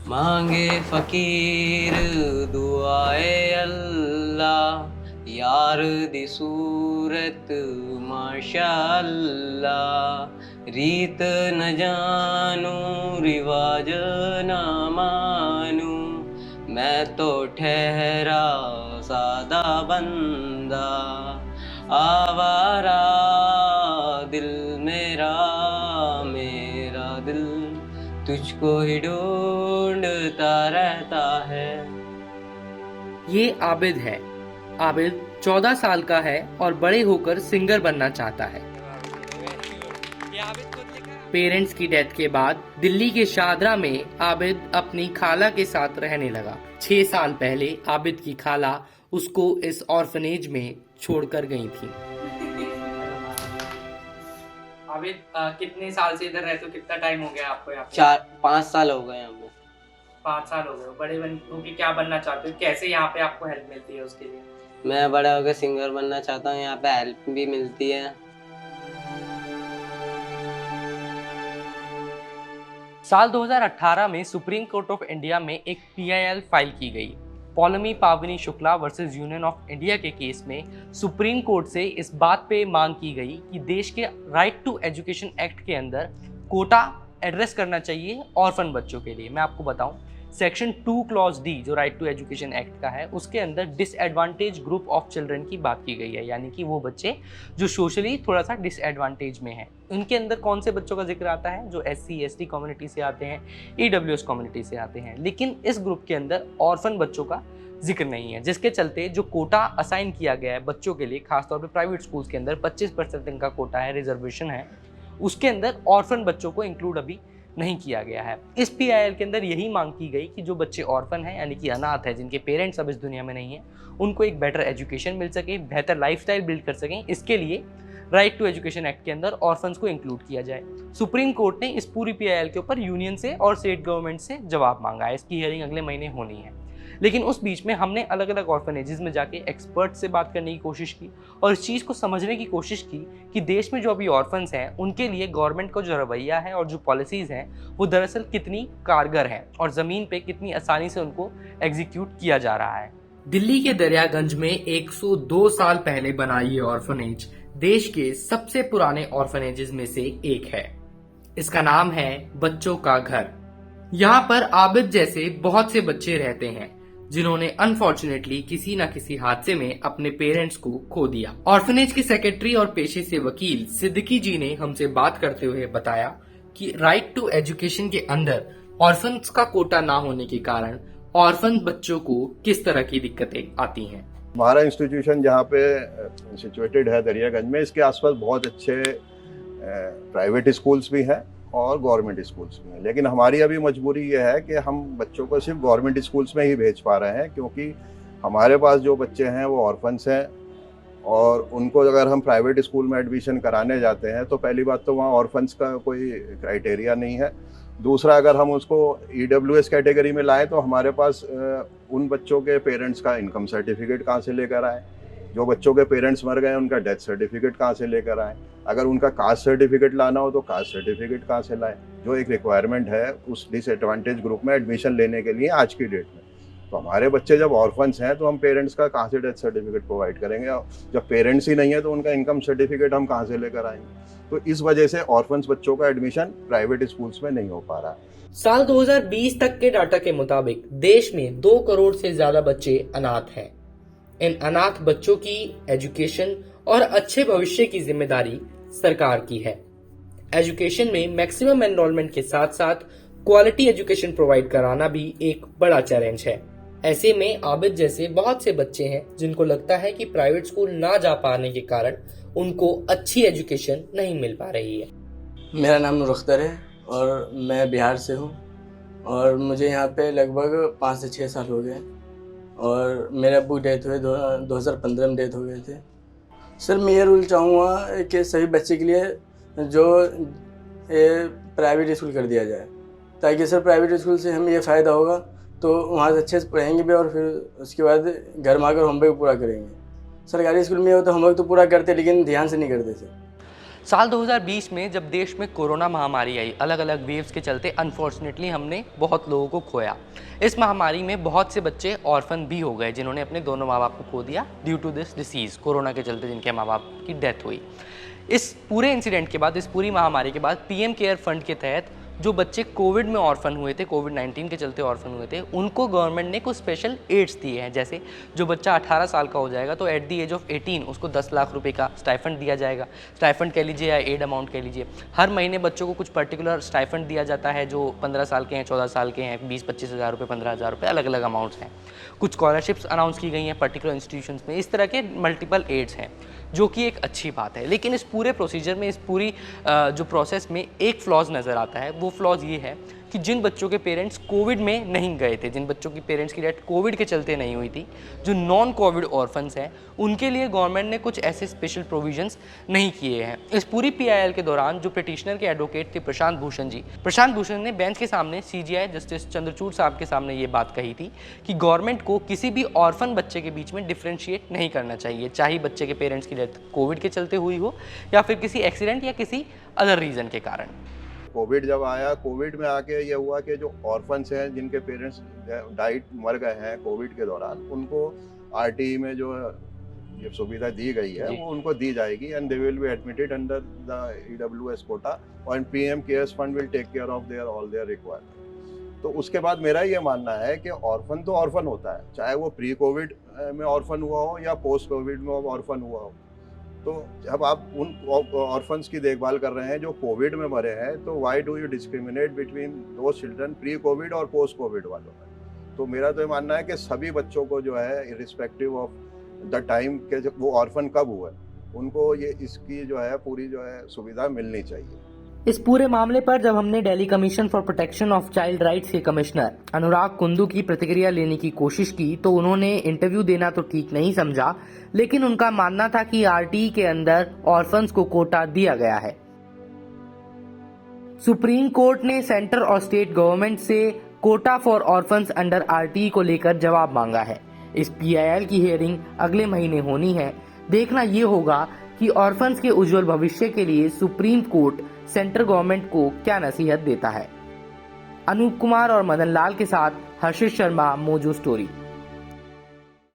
मांगे फकीर दुआए अल्लाह यार दी सूरत माशाअल्लाह रीत न जानू रिवाज न मानू मैं तो ठहरा सादा बंदा आवारा दिल मेरा मेरा दिल तुझको ही ढूंढता रहता है। ये आबिद है। आबिद 14 साल का है और बड़े होकर सिंगर बनना चाहता है। पेरेंट्स की डेथ के बाद दिल्ली के शाहदरा में आबिद अपनी खाला के साथ रहने लगा। 6 साल पहले आबिद की खाला उसको इस ऑर्फनेज में छोड़कर गई थी। आबिद कितने साल से इधर रहते हो? कितना टाइम हो गया आपको यहाँ पे? 4-5 साल हो गए हमें। 5 साल हो गए। बड़े होके क्या बनना चाहते हो? कैसे यहाँ पे आपको हेल्प मिलती है उसके लिए? मैं बड़ा होकर सिंगर बनना चाहता हूँ, यहाँ पे हेल्प भी मिलती है। साल 2018 में सुप्रीम कोर्ट ऑफ इंडिया में एक PIL फाइल की गई। पौलमी पावनी Shukla versus union of India के केस में सुप्रीम कोर्ट से इस बात पे मांग की गई कि देश के राइट टू एजुकेशन एक्ट के अंदर कोटा एड्रेस करना चाहिए ऑर्फन बच्चों के लिए। मैं आपको बताऊं, सेक्शन 2 क्लॉज D जो राइट टू एजुकेशन एक्ट का है, उसके अंदर डिसएडवांटेज ग्रुप ऑफ चिल्ड्रन की बात की गई है, यानी कि वो बच्चे जो सोशली थोड़ा सा डिसएडवांटेज में हैं। उनके अंदर कौन से बच्चों का जिक्र आता है? जो SC ST कम्युनिटी से आते हैं, EWS कम्युनिटी से आते हैं। लेकिन इस ग्रुप के अंदर ऑर्फन बच्चों का जिक्र नहीं है, जिसके चलते जो कोटा असाइन किया गया है बच्चों के लिए, खासतौर पर प्राइवेट स्कूल्स के अंदर 25% इनका कोटा है, रिजर्वेशन है, उसके अंदर ऑर्फन बच्चों को इंक्लूड अभी नहीं किया गया है। इस PIL के अंदर यही मांग की गई कि जो बच्चे ऑर्फन हैं, यानी कि अनाथ है, जिनके पेरेंट्स अब इस दुनिया में नहीं हैं, उनको एक बेटर एजुकेशन मिल सके, बेहतर लाइफस्टाइल बिल्ड कर सकें। इसके लिए राइट टू एजुकेशन एक्ट के अंदर ऑर्फन्स को इंक्लूड किया जाए। सुप्रीम कोर्ट ने इस पूरी PIL के ऊपर यूनियन से और स्टेट गवर्नमेंट से जवाब मांगा है। इसकी हियरिंग अगले महीने होनी है। लेकिन उस बीच में हमने अलग अलग ऑर्फनेजेस में जाके एक्सपर्ट से बात करने की कोशिश की और इस चीज़ को समझने की कोशिश की कि देश में जो अभी ऑर्फन्स हैं उनके लिए गवर्नमेंट का जो रवैया है और जो पॉलिसीज़ हैं वो दरअसल कितनी कारगर हैं और ज़मीन पे कितनी आसानी से उनको एग्जीक्यूट किया जा रहा है। दिल्ली के दरियागंज में 102 साल पहले बना ये ऑर्फनेज देश के सबसे पुराने ऑर्फनेजेस में से एक है। इसका नाम है बच्चों का घर। यहाँ पर आबिद जैसे बहुत से बच्चे रहते हैं जिन्होंने अनफॉर्चुनेटली किसी न किसी हादसे में अपने पेरेंट्स को खो दिया। ऑर्फनेज के सेक्रेटरी और पेशे से वकील सिद्दीकी जी ने हमसे बात करते हुए बताया कि राइट टू एजुकेशन के अंदर ऑर्फन्स का कोटा ना होने के कारण ऑर्फन बच्चों को किस तरह की दिक्कतें आती हैं। हमारा इंस्टीट्यूशन जहाँ पे सिचुएटेड है दरियागंज में, इसके आसपास बहुत अच्छे प्राइवेट स्कूल्स भी हैं और गवर्नमेंट स्कूल्स में, लेकिन हमारी अभी मजबूरी ये है कि हम बच्चों को सिर्फ गवर्नमेंट स्कूल्स में ही भेज पा रहे हैं, क्योंकि हमारे पास जो बच्चे हैं वो ऑर्फन्स हैं और उनको अगर हम प्राइवेट स्कूल में एडमिशन कराने जाते हैं तो पहली बात तो वहाँ ऑर्फन्स का कोई क्राइटेरिया नहीं है। दूसरा, अगर हम उसको EWS कैटेगरी में लाएं तो हमारे पास उन बच्चों के पेरेंट्स का इनकम सर्टिफिकेट कहाँ से लेकर आए, जो बच्चों के पेरेंट्स मर गए उनका डेथ सर्टिफिकेट कहाँ से लेकर आए, अगर उनका कास्ट सर्टिफिकेट लाना हो तो कास्ट सर्टिफिकेट कहाँ से लाए, जो एक रिक्वायरमेंट है उस डिसएडवांटेज ग्रुप में एडमिशन लेने के लिए आज की डेट में। तो हमारे बच्चे जब ऑर्फन्स हैं तो हम पेरेंट्स का कहाँ से डेथ सर्टिफिकेट प्रोवाइड करेंगे, जब पेरेंट्स ही नहीं है तो उनका इनकम सर्टिफिकेट हम कहाँ से लेकर आएंगे। तो इस वजह से ऑर्फन्स बच्चों का एडमिशन प्राइवेट स्कूल्स में नहीं हो पा रहा है। साल 2020 तक के डाटा के मुताबिक देश में 2 करोड़ से ज्यादा बच्चे अनाथ हैं। इन अनाथ बच्चों की एजुकेशन और अच्छे भविष्य की जिम्मेदारी सरकार की है। एजुकेशन में मैक्सिमम एनरोलमेंट के साथ साथ क्वालिटी एजुकेशन प्रोवाइड कराना भी एक बड़ा चैलेंज है। ऐसे में आबिद जैसे बहुत से बच्चे हैं जिनको लगता है कि प्राइवेट स्कूल ना जा पाने के कारण उनको अच्छी एजुकेशन नहीं मिल पा रही है। मेरा नाम नुरख्तर है और मैं बिहार से हूँ और मुझे यहाँ पे लगभग 5 से 6 साल हो गए और मेरे अब्बू डेथ हुए 2015 में डेथ हो गए थे। सर, मैं ये रूल चाहूँगा कि सभी बच्चे के लिए जो प्राइवेट स्कूल कर दिया जाए, ताकि सर प्राइवेट स्कूल से हमें ये फ़ायदा होगा तो वहाँ से अच्छे से पढ़ेंगे भी और फिर उसके बाद घर में आकर होमवर्क पूरा करेंगे। सरकारी स्कूल में हो तो होमवर्क तो पूरा करते लेकिन ध्यान से नहीं करते सर। साल 2020 में जब देश में कोरोना महामारी आई, अलग अलग वेव्स के चलते अनफॉर्चुनेटली हमने बहुत लोगों को खोया। इस महामारी में बहुत से बच्चे ऑर्फन भी हो गए जिन्होंने अपने दोनों माँ बाप को खो दिया due to this disease, corona के चलते जिनके माँ बाप की डेथ हुई। इस पूरे इंसिडेंट के बाद, इस पूरी महामारी के बाद पीएम केयर फंड के तहत जो बच्चे कोविड में ऑर्फन हुए थे, कोविड-19 के चलते ऑर्फन हुए थे, उनको गवर्नमेंट ने कुछ स्पेशल एड्स दिए हैं। जैसे जो बच्चा 18 साल का हो जाएगा तो एट द एज ऑफ 18 उसको 10 लाख रुपए का स्टाइफंड दिया जाएगा। स्टाइफंड कह लीजिए या एड अमाउंट कह लीजिए। हर महीने बच्चों को कुछ पर्टिकुलर स्टाइफंड दिया जाता है जो 15 साल के हैं, 14 साल के हैं, 20-25 हज़ार रुपये, 15,000 रुपये, अलग अलग अमाउंट्स हैं। कुछ स्कॉलरशिप्स अनाउंस की गई हैं पर्टिकुलर इंस्टीट्यूशंस में। इस तरह के मल्टीपल एड्स हैं जो कि एक अच्छी बात है। लेकिन इस पूरे प्रोसीजर में, इस पूरी जो प्रोसेस में एक फ्लॉज नज़र आता है। वो फ्लॉज ये है कि जिन बच्चों के पेरेंट्स कोविड में नहीं गए थे, जिन बच्चों की पेरेंट्स की डेथ कोविड के चलते नहीं हुई थी, जो नॉन कोविड ऑर्फन्स हैं, उनके लिए गवर्नमेंट ने कुछ ऐसे स्पेशल प्रोविजंस नहीं किए हैं। इस पूरी पीआईएल के दौरान जो पिटिशनर के एडवोकेट थे प्रशांत भूषण ने बेंच के सामने सीजीआई जस्टिस चंद्रचूड़ साहब के सामने ये बात कही थी कि गवर्नमेंट को किसी भी ऑर्फन बच्चे के बीच में डिफ्रेंशिएट नहीं करना चाहिए, चाहे बच्चे के पेरेंट्स की डेथ कोविड के चलते हुई हो या फिर किसी एक्सीडेंट या किसी अदर रीज़न के कारण। कोविड जब आया, कोविड में आके ये हुआ कि जो ऑर्फन्स हैं जिनके पेरेंट्स मर गए हैं कोविड के दौरान, उनको आरटीई में जो ये सुविधा दी गई है वो उनको दी जाएगी and they will be admitted under the EWS quota और PM cares fund will take care of all their requirement. तो उसके बाद मेरा ये मानना है कि ऑर्फन तो ऑर्फन होता है, चाहे वो प्री कोविड में ऑर्फन हुआ हो या पोस्ट कोविड में ऑर्फन हुआ हो। तो जब आप उन ऑर्फन्स की देखभाल कर रहे हैं जो कोविड में मरे हैं, तो why do you discriminate between दो चिल्ड्रन प्री कोविड और पोस्ट कोविड वालों में? तो मेरा तो ये मानना है कि सभी बच्चों को जो है इरिस्पेक्टिव ऑफ द टाइम के जब वो ऑर्फन कब हुआ, उनको ये इसकी जो है पूरी जो है सुविधा मिलनी चाहिए। इस पूरे मामले पर जब हमने Delhi commission for protection of child rights के कमिश्नर अनुराग कुंदू की प्रतिक्रिया लेने की कोशिश की तो उन्होंने इंटरव्यू देना तो ठीक नहीं समझा, लेकिन उनका मानना था कि आरटीई के अंदर ऑर्फन्स को कोटा दिया गया है। सुप्रीम कोर्ट ने सेंटर और स्टेट गवर्नमेंट से Kota for orphans under RTE को लेकर जवाब मांगा है। इस पीआईएल की हियरिंग अगले महीने होनी है। देखना ये होगा कि ऑर्फन्स के उज्जवल भविष्य के लिए सुप्रीम कोर्ट सेंट्रल गवर्नमेंट को क्या नसीहत देता है। अनूप कुमार और मदन लाल के साथ हर्षित शर्मा, मोजो स्टोरी।